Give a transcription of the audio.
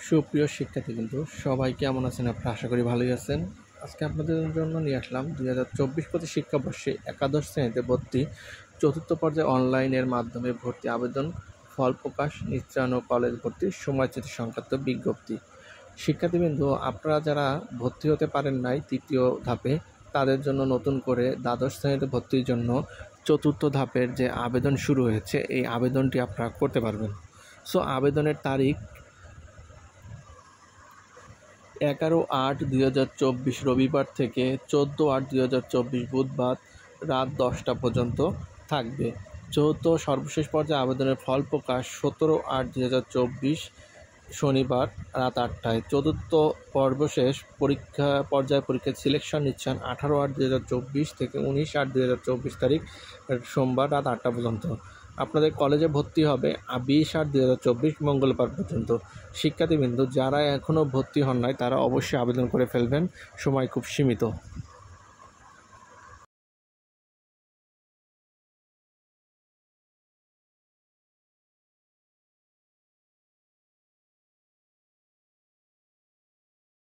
সুপ্রিয় শিক্ষার্থী কিন্তু সবাই কেমন আছেন? আপনারা আশা করি ভালোই আছেন। আজকে আপনাদের জন্য নিয়ে আসলাম 2024-25 শিক্ষাবর্ষে একাদশ শ্রেণীতে ভর্তি চতুর্থ পর্যায়ে অনলাইনের মাধ্যমে ভর্তি আবেদন ফল প্রকাশ, নিশ্চয়ন ও কলেজ ভর্তির সময়সূচি সংক্রান্ত বিজ্ঞপ্তি। শিক্ষার্থীবৃন্দ, আপনারা যারা ভর্তি হতে পারেন নাই তৃতীয় ধাপে, তাদের জন্য নতুন করে দ্বাদশ শ্রেণীতে ভর্তির জন্য চতুর্থ ধাপের যে আবেদন শুরু হয়েছে, এই আবেদনটি আপনারা করতে পারবেন। সো আবেদনের তারিখ 11/8/2024 রবিবার থেকে 14/8/2024 বুধবার রাত 10টা পর্যন্ত থাকবে। চতুর্থ সর্বশেষ পর্যায়ে আবেদনের ফল প্রকাশ 17/8/2024 শনিবার রাত 8টায়। চতুর্থ সর্বশেষ পর্যায়ে পরীক্ষার সিলেকশন নিচ্ছেন 18/8/2024 থেকে 19/8/2024 তারিখ সোমবার রাত 8টা পর্যন্ত। আপনাদের কলেজে ভর্তি হবে 20/8/2024 মঙ্গলবার পর্যন্ত। শিক্ষার্থীবৃন্দ, যারা এখনও ভর্তি হন নাই তারা অবশ্যই আবেদন করে ফেলবেন, সময় খুব সীমিত।